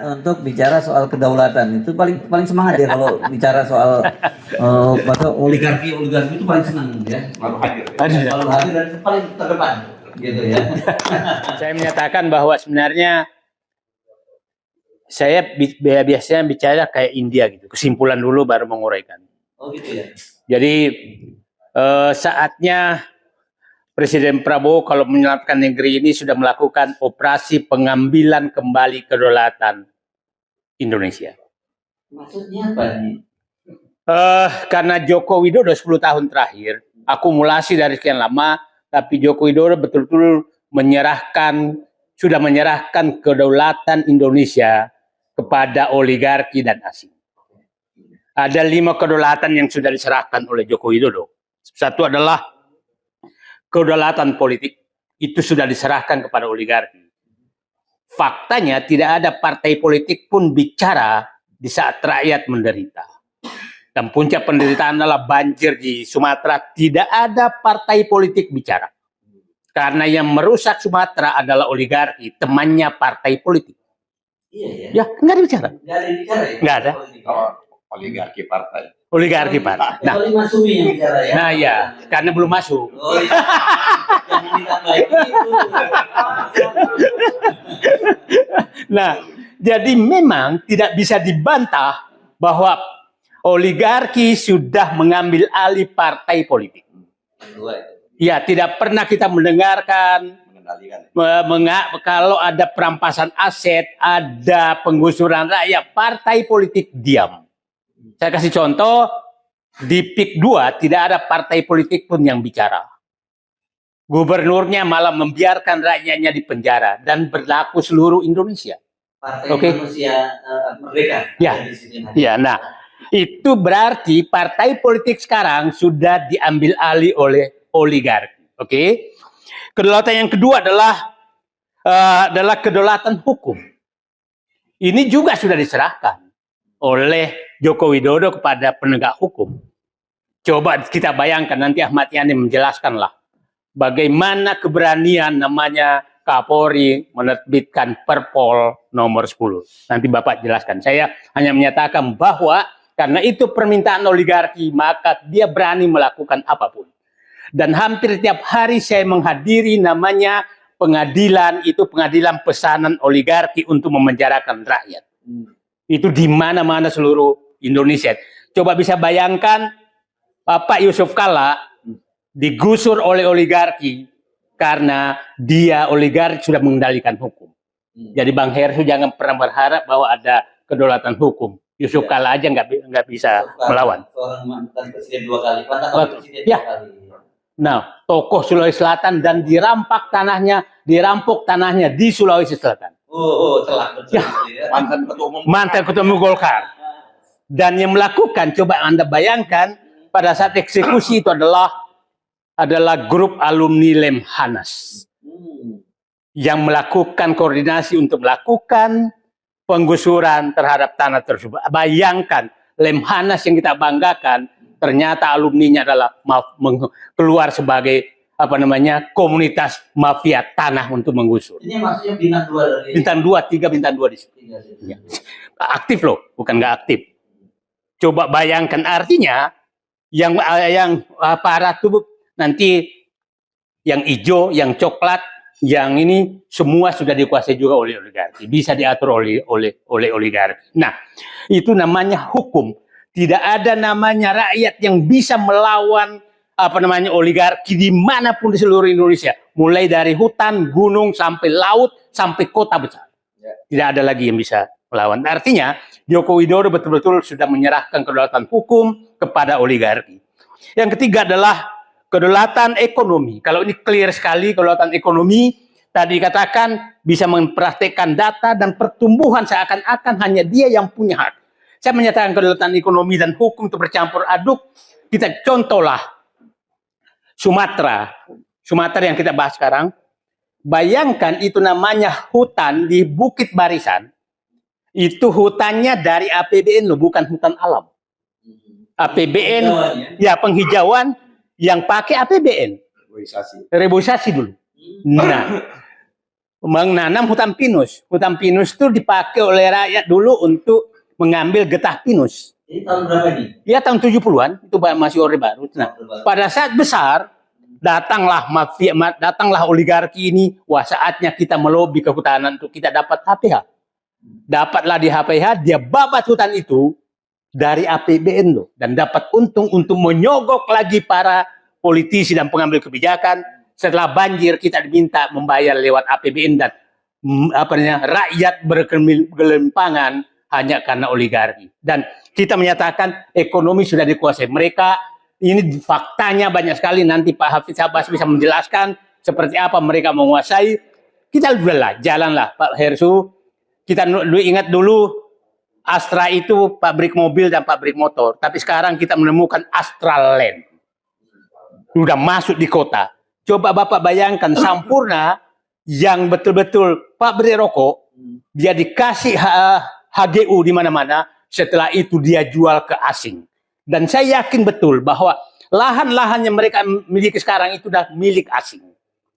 Untuk bicara soal kedaulatan itu paling paling semangat ya kalau bicara soal oligarki itu paling senang ya. Kalau hadir dan paling terdepan gitu ya. Saya menyatakan bahwa sebenarnya saya biasanya bicara kayak India gitu, kesimpulan dulu baru menguraikan. Oh gitu ya. Jadi saatnya Presiden Prabowo kalau menyelamatkan negeri ini sudah melakukan operasi pengambilan kembali kedaulatan Indonesia. Maksudnya apa nih? Karena Joko Widodo 10 tahun terakhir, akumulasi dari sekian lama, tapi Joko Widodo betul-betul sudah menyerahkan kedaulatan Indonesia kepada oligarki dan asing. Ada 5 kedaulatan yang sudah diserahkan oleh Joko Widodo. Satu adalah kedaulatan politik, itu sudah diserahkan kepada oligarki. Faktanya tidak ada partai politik pun bicara di saat rakyat menderita. Dan puncak penderitaan adalah banjir di Sumatera, tidak ada partai politik bicara. Karena yang merusak Sumatera adalah oligarki, temannya partai politik. Iya ya. Ya, nggak ada bicara. Nggak ada yang bicara ya? Nggak ada. Oligarki partai. Oligarki partai. Nah, Masumi yang bicara ya. Nah ya, karena belum masuk. Oh iya. Jangan ditambahin itu. Nah, jadi memang tidak bisa dibantah bahwa oligarki sudah mengambil alih partai politik. Ya, tidak pernah kita mendengarkan kalau ada perampasan aset, ada penggusuran rakyat, partai politik diam. Saya kasih contoh, di PIK 2 tidak ada partai politik pun yang bicara. Gubernurnya malah membiarkan rakyatnya di penjara dan berlaku seluruh Indonesia. Partai Manusia Merdeka. Ya, ya. Nah, itu berarti partai politik sekarang sudah diambil alih oleh oligarki. Oke. Kedaulatan yang kedua adalah kedaulatan hukum. Ini juga sudah diserahkan oleh Joko Widodo kepada penegak hukum. Coba kita bayangkan, nanti Ahmad Yani menjelaskanlah bagaimana keberanian namanya Kapolri menerbitkan Perpol nomor 10. Nanti Bapak jelaskan. Saya hanya menyatakan bahwa karena itu permintaan oligarki, maka dia berani melakukan apapun. Dan hampir tiap hari saya menghadiri namanya pengadilan, itu pengadilan pesanan oligarki untuk memenjarakan rakyat. Itu di mana-mana seluruh Indonesia. Coba bisa bayangkan Pak Yusuf Kalla digusur oleh oligarki karena dia oligarki sudah mengendalikan hukum. Jadi Bang Heru jangan pernah berharap bahwa ada kedaulatan hukum. Yusuf Kalla aja nggak bisa melawan. Seorang mantan presiden 2 kali, presiden 2 kali. Nah, tokoh Sulawesi Selatan dan dirampok tanahnya di Sulawesi Selatan. Telah betul ya. Mantan ketua umum Golkar. Dan yang melakukan, coba Anda bayangkan, pada saat eksekusi itu adalah grup alumni Lemhanas yang melakukan koordinasi untuk melakukan penggusuran terhadap tanah tersebut. Bayangkan, Lemhanas yang kita banggakan, ternyata alumninya adalah keluar sebagai komunitas mafia tanah untuk menggusur. Ini maksudnya bintang 2 dari bintang 2, 3 bintang 2 di situ. Ya. Aktif loh, bukan nggak aktif. Coba bayangkan, artinya yang aparat tubuh nanti yang hijau, yang coklat, yang ini semua sudah dikuasai juga oleh oligarki, bisa diatur oleh oligarki. Nah, itu namanya hukum. Tidak ada namanya rakyat yang bisa melawan oligarki dimanapun di seluruh Indonesia, mulai dari hutan, gunung, sampai laut, sampai kota besar. Tidak ada lagi yang bisa melawan. Artinya Joko Widodo betul-betul sudah menyerahkan kedaulatan hukum kepada oligarki. Yang ketiga adalah kedaulatan ekonomi. Kalau ini clear sekali, kedaulatan ekonomi tadi katakan bisa mempraktekkan data dan pertumbuhan seakan-akan hanya dia yang punya hak. Saya menyatakan kedaulatan ekonomi dan hukum itu bercampur aduk. Kita contohlah Sumatera yang kita bahas sekarang. Bayangkan itu namanya hutan di Bukit Barisan. Itu hutannya dari APBN loh, bukan hutan alam. APBN, ya penghijauan yang pakai APBN. Reboisasi dulu. Nah, menanam hutan pinus. Hutan pinus itu dipakai oleh rakyat dulu untuk mengambil getah pinus. Ini tahun berapa ini? Ya tahun 70-an, itu masih Orde Baru. Nah, pada saat besar, datanglah mafia, datanglah oligarki ini. Wah, saatnya kita melobi kehutanan untuk kita dapat HPH. Dapatlah di HPH, dia babat hutan itu dari APBN loh. Dan dapat untung untuk menyogok lagi para politisi dan pengambil kebijakan. Setelah banjir, kita diminta membayar lewat APBN dan rakyat bergelimpangan hanya karena oligarki. Dan kita menyatakan ekonomi sudah dikuasai mereka. Ini faktanya banyak sekali. Nanti Pak Hafiz Abbas bisa menjelaskan seperti apa mereka menguasai. Kita udahlah, jalanlah Pak Hersu. Kita ingat dulu Astra itu pabrik mobil dan pabrik motor. Tapi sekarang kita menemukan Astral Land. Sudah masuk di kota. Coba Bapak bayangkan Sampurna yang betul-betul pabrik rokok, dia dikasih HGU di mana-mana, setelah itu dia jual ke asing. Dan saya yakin betul bahwa lahan-lahan yang mereka miliki sekarang itu sudah milik asing.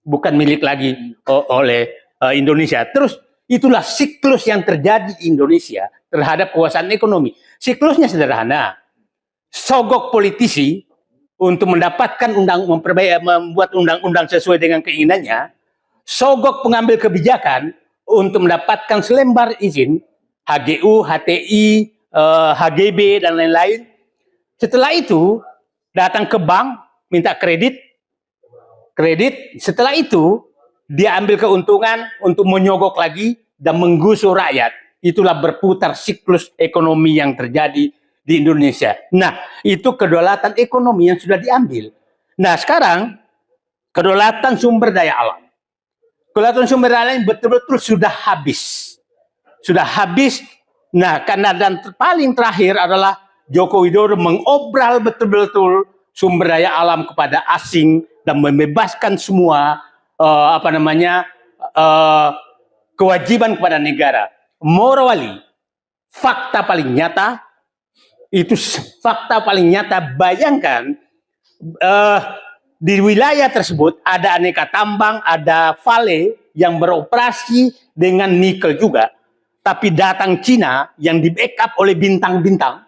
Bukan milik lagi oleh Indonesia. Terus itulah siklus yang terjadi di Indonesia terhadap kekuasaan ekonomi. Siklusnya sederhana. Sogok politisi untuk mendapatkan membuat undang-undang sesuai dengan keinginannya. Sogok pengambil kebijakan untuk mendapatkan selembar izin HGU, HTI, HGB dan lain-lain. Setelah itu datang ke bank minta kredit. Setelah itu dia ambil keuntungan untuk menyogok lagi dan menggusur rakyat. Itulah berputar siklus ekonomi yang terjadi di Indonesia. Nah, itu kedaulatan ekonomi yang sudah diambil. Nah, sekarang kedaulatan sumber daya alam. Kedaulatan sumber daya alam betul-betul sudah habis. Sudah habis. Nah, karena dan paling terakhir adalah Joko Widodo mengobral betul-betul sumber daya alam kepada asing dan membebaskan semua kewajiban kepada negara. Morally, fakta paling nyata. Itu fakta paling nyata. Bayangkan di wilayah tersebut ada aneka tambang, ada vale yang beroperasi dengan nikel juga. Tapi datang Cina yang di backup oleh bintang-bintang.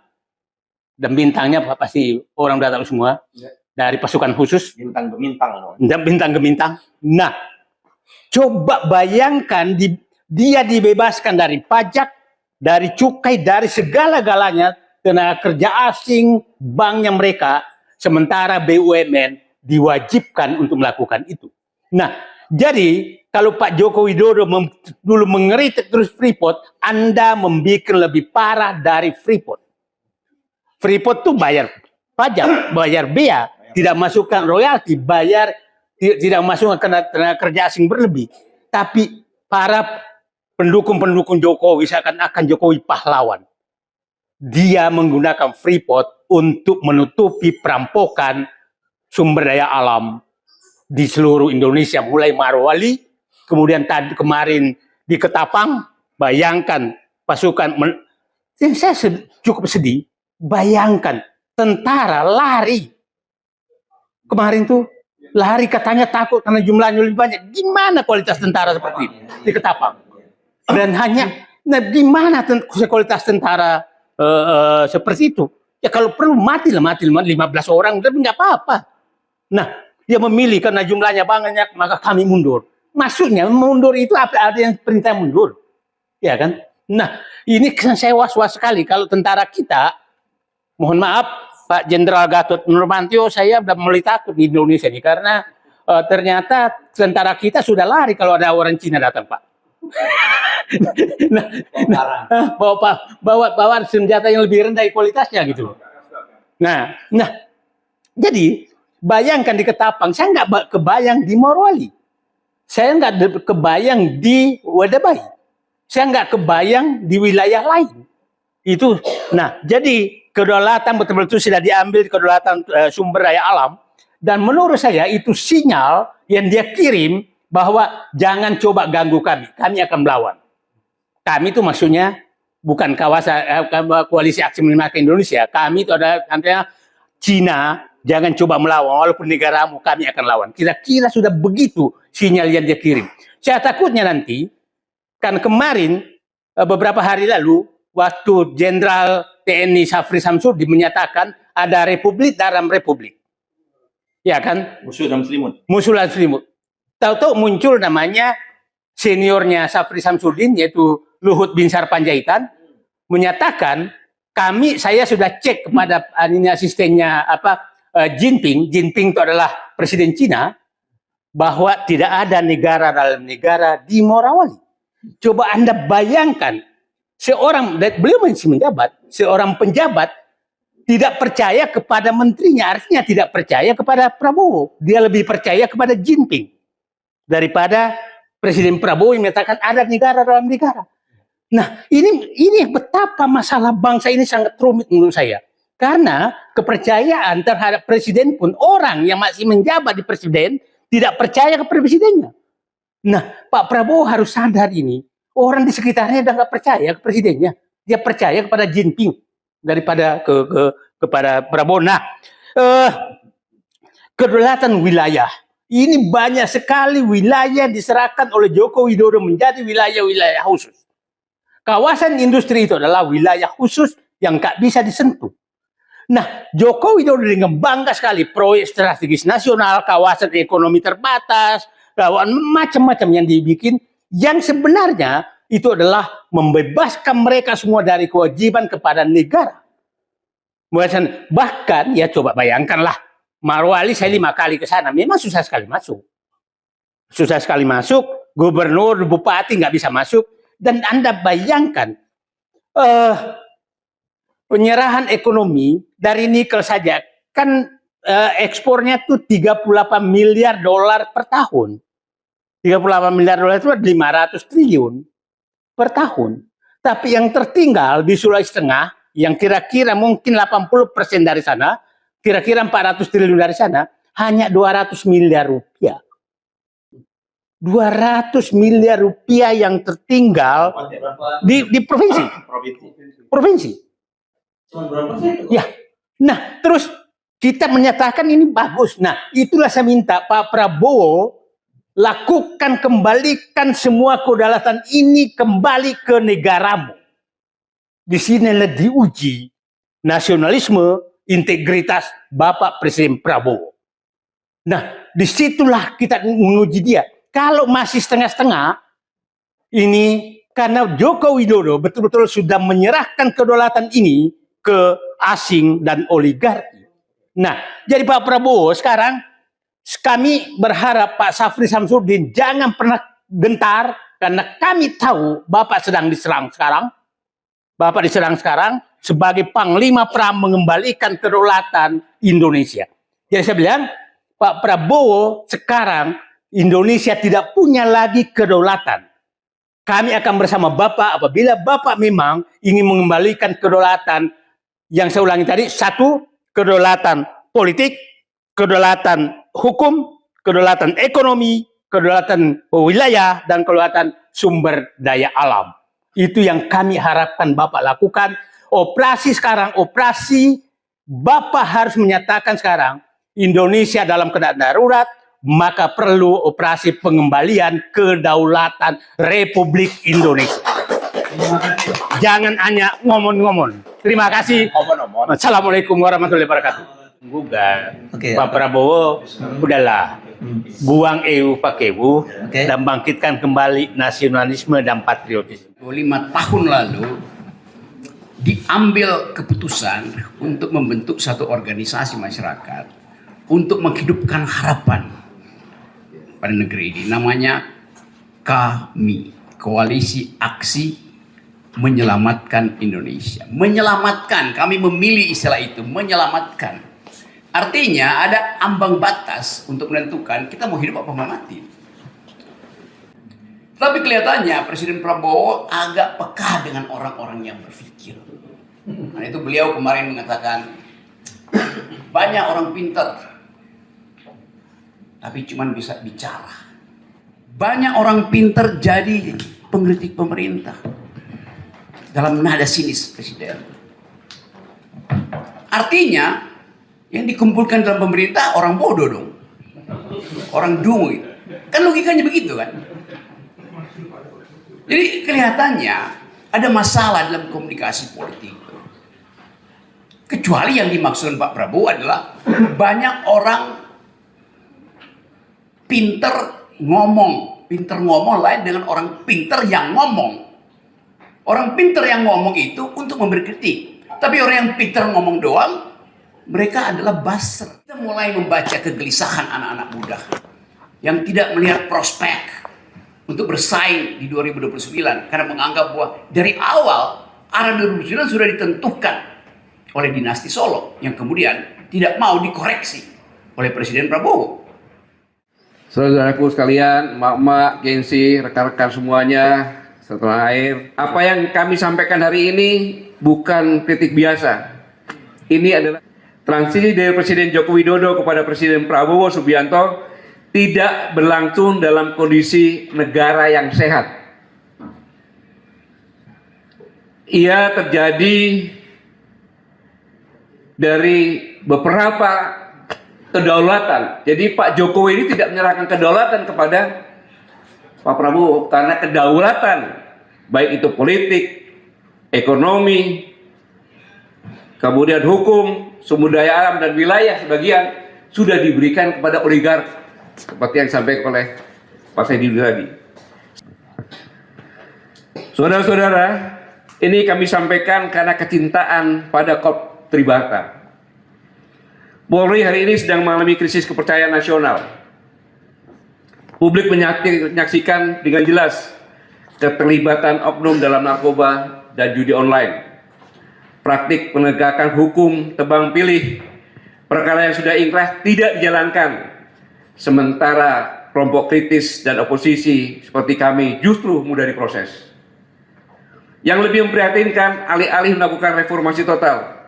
Dan bintangnya pasti orang udah tahu semua. Dari pasukan khusus. Bintang gemintang. Dan bintang-gemintang. Nah, coba bayangkan dia dibebaskan dari pajak, dari cukai, dari segala-galanya. Tenaga kerja asing, banknya mereka, sementara BUMN diwajibkan untuk melakukan itu. Nah, jadi kalau Pak Joko Widodo dulu mengeritik terus Freeport, Anda membuat lebih parah dari Freeport. Freeport tuh bayar pajak, bayar bea, tidak masukkan royalti, bayar tidak masukkan tenaga kerja asing berlebih. Tapi para pendukung-pendukung Jokowi seakan-akan Jokowi pahlawan. Dia menggunakan Freeport untuk menutupi perampokan sumber daya alam di seluruh Indonesia, mulai Marwali, kemudian kemarin di Ketapang. Bayangkan pasukan, saya cukup sedih. Bayangkan tentara lari kemarin tuh, lari katanya takut karena jumlahnya lebih banyak. Gimana kualitas tentara seperti ini di Ketapang? Dan gimana kualitas tentara seperti itu? Ya kalau perlu mati 15 orang, tapi nggak apa-apa. Nah, dia memilih karena jumlahnya banyak, maka kami mundur. Maksudnya mundur itu ada yang perintah mundur, ya kan? Nah, ini saya was-was sekali kalau tentara kita. Mohon maaf, Pak Jenderal Gatot Nurmantio, saya udah mulai takut di Indonesia ini karena ternyata tentara kita sudah lari kalau ada orang Cina datang, Pak. bawa senjata yang lebih rendah kualitasnya gitu. Nah, jadi bayangkan di Ketapang, saya nggak kebayang di Morowali, saya nggak kebayang di Wadabai, saya nggak kebayang di wilayah lain. Itu, nah, jadi kedaulatan betul-betul sudah diambil, kedaulatan sumber daya alam, dan menurut saya itu sinyal yang dia kirim bahwa jangan coba ganggu kami akan melawan. Kami itu maksudnya bukan kawasan koalisi aksi menyelamatkan Indonesia. Kami itu ada antara Cina jangan coba melawan, walaupun negaramu kami akan lawan. Kira-kira sudah begitu sinyal yang dia kirim. Saya takutnya nanti, kan kemarin beberapa hari lalu, waktu Jenderal TNI Syafri Samsudin menyatakan ada republik dalam republik. Ya kan? Musuh dalam selimut. Musuh dalam selimut. Tahu-tahu muncul namanya seniornya Syafri Samsudin, yaitu Luhut Binsar Panjaitan, menyatakan saya sudah cek kepada asistennya Jinping itu adalah presiden Cina, bahwa tidak ada negara dalam negara di Morawali. Coba Anda bayangkan, beliau masih menjabat, seorang penjabat tidak percaya kepada menterinya, artinya tidak percaya kepada Prabowo. Dia lebih percaya kepada Jinping daripada Presiden Prabowo yang menyatakan ada negara dalam negara. Nah, ini betapa masalah bangsa ini sangat rumit menurut saya. Karena kepercayaan terhadap presiden pun, orang yang masih menjabat di presiden tidak percaya kepada presidennya. Nah, Pak Prabowo harus sadar ini. Orang di sekitarnya udah nggak percaya ke presidennya. Dia percaya kepada Jinping daripada kepada Prabowo. Nah, kedaulatan wilayah. Ini banyak sekali wilayah diserahkan oleh Joko Widodo menjadi wilayah-wilayah khusus. Kawasan industri itu adalah wilayah khusus yang nggak bisa disentuh. Nah, Joko Widodo dengan bangga sekali proyek strategis nasional, kawasan ekonomi terbatas, macam-macam yang dibikin, yang sebenarnya itu adalah membebaskan mereka semua dari kewajiban kepada negara. Bahkan, ya coba bayangkanlah, Marwali saya 5 kali ke sana, memang susah sekali masuk. Susah sekali masuk, gubernur, bupati nggak bisa masuk. Dan Anda bayangkan, penyerahan ekonomi dari nikel saja, kan ekspornya tuh 38 miliar dolar per tahun. 38 miliar dolar itu 500 triliun per tahun. Tapi yang tertinggal di Sulawesi Tengah, yang kira-kira mungkin 80% dari sana, kira-kira 400 triliun dari sana, hanya 200 miliar rupiah. 200 miliar rupiah yang tertinggal di provinsi. Provinsi. Cuma berapa persen? Ya. Nah, terus kita menyatakan ini bagus. Nah, itulah saya minta Pak Prabowo lakukan, kembalikan semua kedaulatan ini kembali ke negaramu. Di sinilah diuji nasionalisme, integritas Bapak Presiden Prabowo. Nah, disitulah kita menguji dia. Kalau masih setengah-setengah, ini karena Joko Widodo betul-betul sudah menyerahkan kedaulatan ini ke asing dan oligarki. Nah, jadi Pak Prabowo sekarang, kami berharap Pak Syafri Samsudin jangan pernah gentar, karena kami tahu Bapak sedang diserang sekarang. Bapak diserang sekarang sebagai Panglima Perang mengembalikan kedaulatan Indonesia. Jadi saya bilang, Pak Prabowo sekarang Indonesia tidak punya lagi kedaulatan. Kami akan bersama Bapak apabila Bapak memang ingin mengembalikan kedaulatan yang saya ulangi tadi, 1, kedaulatan politik, kedaulatan hukum, kedaulatan ekonomi, kedaulatan wilayah, dan kedaulatan sumber daya alam. Itu yang kami harapkan Bapak lakukan. Operasi sekarang, operasi Bapak harus menyatakan sekarang Indonesia dalam keadaan darurat, maka perlu operasi pengembalian kedaulatan Republik Indonesia. Jangan hanya ngomong-ngomong. Terima kasih. Assalamualaikum warahmatullahi wabarakatuh. Gugat. Pak Prabowo, udahlah. Buang EU pakai EU dan bangkitkan kembali nasionalisme dan patriotisme. 5 tahun lalu diambil keputusan untuk membentuk satu organisasi masyarakat untuk menghidupkan harapan pada negeri ini. Namanya KAMI, Koalisi Aksi Menyelamatkan Indonesia. Menyelamatkan, kami memilih istilah itu, menyelamatkan. Artinya ada ambang batas untuk menentukan kita mau hidup apa mau mati. Tapi kelihatannya Presiden Prabowo agak peka dengan orang-orang yang berpikir. Nah, itu beliau kemarin mengatakan, banyak orang pintar, tapi cuma bisa bicara. Banyak orang pintar jadi pengkritik pemerintah. Dalam nada sinis Presiden. Artinya, Yang dikumpulkan dalam pemerintah orang bodoh dong. Orang dungu itu. Kan logikanya begitu kan. Jadi kelihatannya ada masalah dalam komunikasi politik. Kecuali yang dimaksud Pak Prabowo adalah banyak orang pinter ngomong. Pinter ngomong lain dengan orang pinter yang ngomong. Orang pinter yang ngomong itu untuk memberi kritik. Tapi orang yang pinter ngomong doang, mereka adalah buzzer. Kita mulai membaca kegelisahan anak-anak muda yang tidak melihat prospek untuk bersaing di 2029 karena menganggap bahwa dari awal arah 2029 sudah ditentukan oleh dinasti Solo yang kemudian tidak mau dikoreksi oleh Presiden Prabowo. Saudaraku sekalian, emak-emak, gengsi, rekan-rekan semuanya, setelah air, apa yang kami sampaikan hari ini bukan kritik biasa. Ini adalah transisi dari Presiden Joko Widodo kepada Presiden Prabowo Subianto tidak berlangsung dalam kondisi negara yang sehat. Ia terjadi dari beberapa kedaulatan. Jadi Pak Jokowi ini tidak menyerahkan kedaulatan kepada Pak Prabowo karena kedaulatan baik itu politik, ekonomi, kemudian hukum, sumber daya alam dan wilayah sebagian sudah diberikan kepada oligark seperti yang disampaikan oleh Pak Saidi tadi. Saudara-saudara, ini kami sampaikan karena kecintaan pada Kop Tribata. Polri hari ini sedang mengalami krisis kepercayaan nasional. Publik menyaksikan dengan jelas keterlibatan oknum dalam narkoba dan judi online. Praktik penegakan hukum tebang pilih, perkara yang sudah inkrah tidak dijalankan. Sementara kelompok kritis dan oposisi seperti kami justru mudah diproses. Yang lebih memprihatinkan, alih-alih melakukan reformasi total,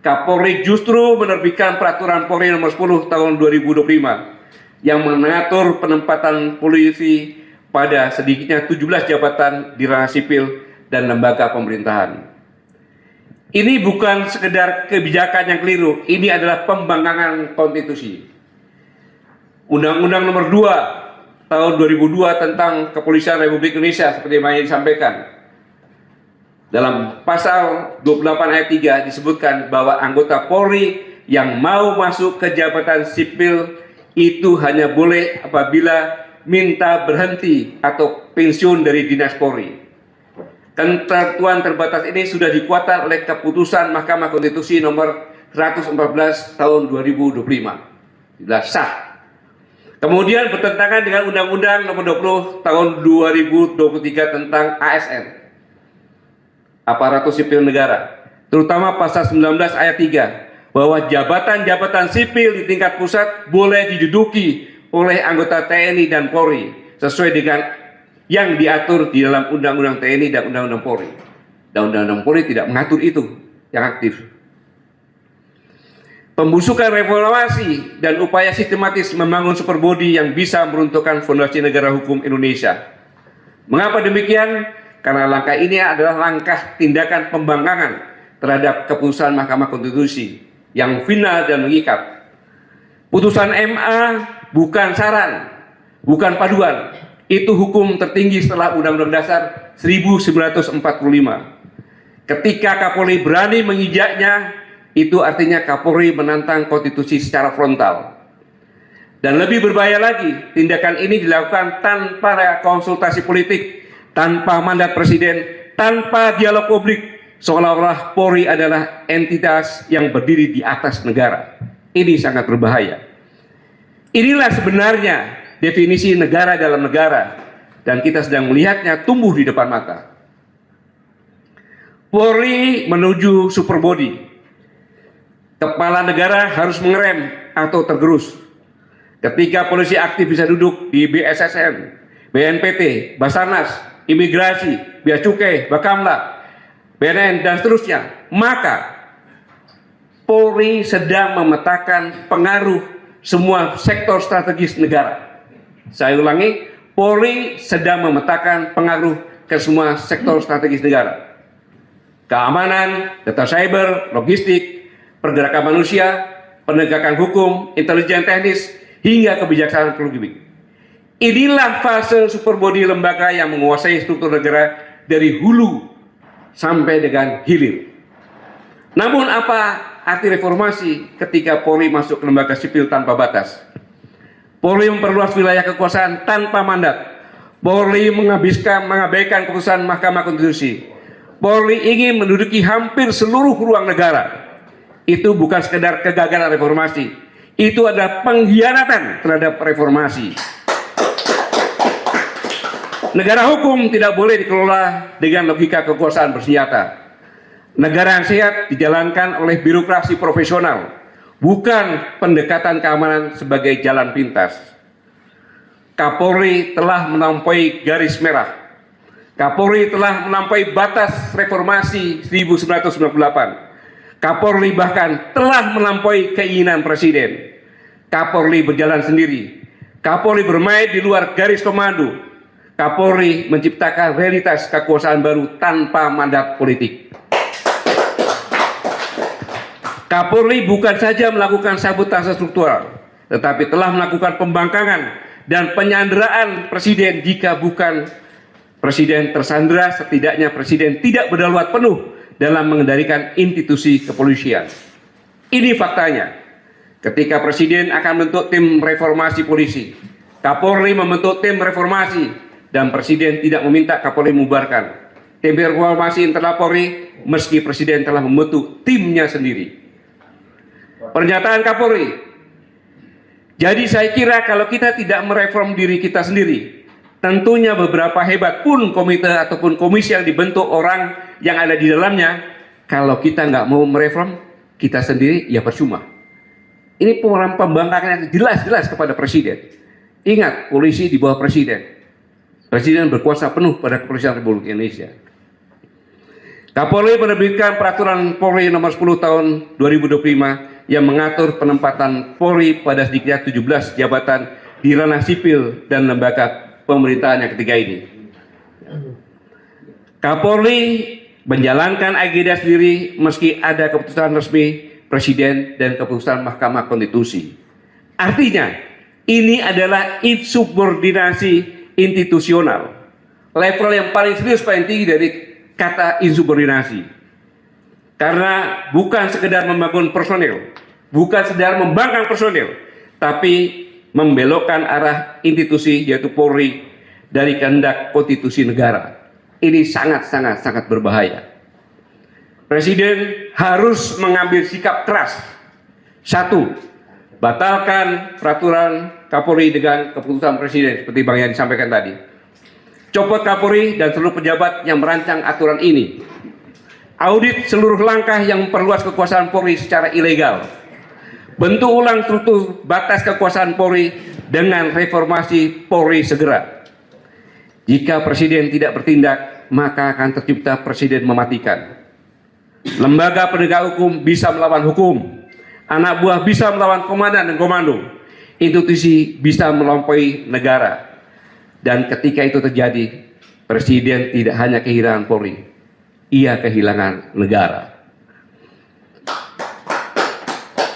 Kapolri justru menerbitkan peraturan Polri nomor 10 tahun 2025 yang mengatur penempatan polisi pada sedikitnya 17 jabatan di ranah sipil dan lembaga pemerintahan. Ini bukan sekedar kebijakan yang keliru, ini adalah pembangkangan konstitusi. Undang-Undang nomor 2 tahun 2002 tentang Kepolisian Republik Indonesia seperti yang disampaikan. Dalam pasal 28 ayat 3 disebutkan bahwa anggota Polri yang mau masuk ke jabatan sipil itu hanya boleh apabila minta berhenti atau pensiun dari dinas Polri. Ketentuan terbatas ini sudah dikuatkan oleh keputusan Mahkamah Konstitusi nomor 114 tahun 2025. Sudah sah. Kemudian bertentangan dengan Undang-Undang nomor 20 tahun 2023 tentang ASN, Aparatur Sipil Negara, terutama pasal 19 ayat 3, bahwa jabatan-jabatan sipil di tingkat pusat boleh diduduki oleh anggota TNI dan Polri sesuai dengan yang diatur di dalam Undang-Undang TNI dan Undang-Undang Polri. Dan Undang-Undang Polri tidak mengatur itu yang aktif. Pembusukan reformasi dan upaya sistematis membangun superbody yang bisa meruntuhkan fondasi negara hukum Indonesia. Mengapa demikian? Karena langkah ini adalah langkah tindakan pembangkangan terhadap keputusan Mahkamah Konstitusi yang final dan mengikat. Putusan MA bukan saran, bukan paduan. Itu hukum tertinggi setelah Undang-Undang Dasar 1945. Ketika Kapolri berani menginjaknya, itu artinya Kapolri menantang konstitusi secara frontal. Dan lebih berbahaya lagi, tindakan ini dilakukan tanpa konsultasi politik, tanpa mandat presiden, tanpa dialog publik, seolah-olah Polri adalah entitas yang berdiri di atas negara. Ini sangat berbahaya. Inilah sebenarnya definisi negara dalam negara, dan kita sedang melihatnya tumbuh di depan mata. Polri menuju superbody. Kepala negara harus mengerem atau tergerus. Ketika polisi aktif bisa duduk di BSSN, BNPT, Basarnas, Imigrasi, Bea Cukai, Bakamla, BNN, dan seterusnya, maka Polri sedang memetakan pengaruh semua sektor strategis negara. Saya ulangi, Polri sedang memetakan pengaruh ke semua sektor strategis negara. Keamanan, data cyber, logistik, pergerakan manusia, penegakan hukum, intelijen teknis, hingga kebijaksanaan politik. Inilah fase superbody lembaga yang menguasai struktur negara dari hulu sampai dengan hilir. Namun apa arti reformasi ketika Polri masuk ke lembaga sipil tanpa batas? Polri memperluas wilayah kekuasaan tanpa mandat. Polri mengabaikan keputusan Mahkamah Konstitusi. Polri ingin menduduki hampir seluruh ruang negara. Itu bukan sekedar kegagalan reformasi. Itu adalah pengkhianatan terhadap reformasi. Negara hukum tidak boleh dikelola dengan logika kekuasaan bersenjata. Negara yang sehat dijalankan oleh birokrasi profesional, bukan pendekatan keamanan sebagai jalan pintas. Kapolri telah melampaui garis merah. Kapolri telah melampaui batas reformasi 1998. Kapolri bahkan telah melampaui keinginan presiden. Kapolri berjalan sendiri. Kapolri bermain di luar garis komando. Kapolri menciptakan realitas kekuasaan baru tanpa mandat politik. Kapolri bukan saja melakukan sabotase struktural, tetapi telah melakukan pembangkangan dan penyanderaan presiden. Jika bukan presiden tersandera, setidaknya presiden tidak berdaulat penuh dalam mengendalikan institusi kepolisian. Ini faktanya. Ketika presiden akan membentuk tim reformasi polisi, Kapolri membentuk tim reformasi, dan presiden tidak meminta Kapolri membubarkan tim reformasi internal Polri meski presiden telah membentuk timnya sendiri. Pernyataan Kapolri. Jadi saya kira kalau kita tidak mereform diri kita sendiri, tentunya beberapa hebat pun komite ataupun komisi yang dibentuk orang yang ada di dalamnya, kalau kita nggak mau mereform kita sendiri, ya percuma. Ini pembangkangan yang jelas-jelas kepada presiden. Ingat, polisi di bawah presiden. Presiden berkuasa penuh pada Kepolisian Republik Indonesia. Kapolri menerbitkan peraturan Polri nomor 10 tahun 2025 yang mengatur penempatan Polri pada sedikitnya 17 jabatan di ranah sipil dan lembaga pemerintahan yang ketiga ini. Kapolri menjalankan agenda sendiri meski ada keputusan resmi Presiden dan keputusan Mahkamah Konstitusi. Artinya, ini adalah insubordinasi institusional, level yang paling serius, paling tinggi dari kata insubordinasi. Karena bukan sekedar membangun personel, bukan sekedar membangkang personel, tapi membelokkan arah institusi yaitu Polri dari kehendak konstitusi negara. Ini sangat berbahaya. Presiden harus mengambil sikap keras. Satu, batalkan peraturan Kapolri dengan keputusan presiden seperti Bang yang disampaikan tadi. Copot Kapolri dan seluruh pejabat yang merancang aturan ini. Audit seluruh langkah yang memperluas kekuasaan Polri secara ilegal. Bentuk ulang struktur batas kekuasaan Polri dengan reformasi Polri segera. Jika presiden tidak bertindak, maka akan tercipta presiden mematikan. Lembaga penegak hukum bisa melawan hukum. Anak buah bisa melawan komandan dan komando. Institusi bisa melampaui negara. Dan ketika itu terjadi, presiden tidak hanya kehilangan Polri, ia kehilangan negara.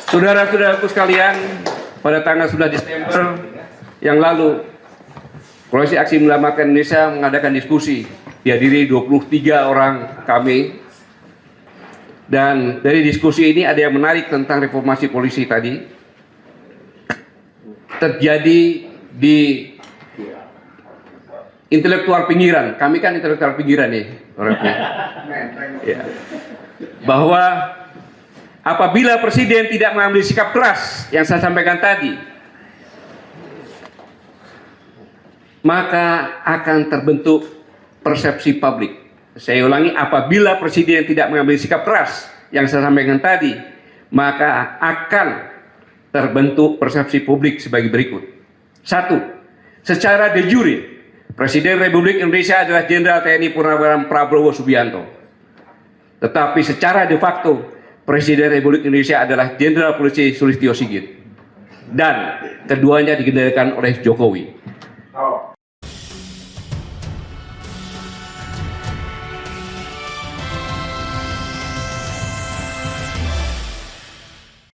Saudara-saudaraku sekalian, pada tanggal 11 Desember yang lalu, Koalisi Aksi Menyelamatkan Indonesia mengadakan diskusi, dihadiri 23 orang kami. Dan dari diskusi ini ada yang menarik tentang reformasi polisi tadi. Terjadi di intelektual pinggiran. Kami kan intelektual pinggiran nih, ya. Bahwa apabila presiden tidak mengambil sikap keras yang saya sampaikan tadi, maka akan terbentuk persepsi publik. Saya ulangi, apabila presiden tidak mengambil sikap keras yang saya sampaikan tadi, maka akan terbentuk persepsi publik sebagai berikut. Satu, secara de jure, Presiden Republik Indonesia adalah Jenderal TNI Purnawirawan Prabowo Subianto. Tetapi secara de facto, Presiden Republik Indonesia adalah Jenderal Polisi Sulistyo Sigit. Dan keduanya dikendalikan oleh Jokowi.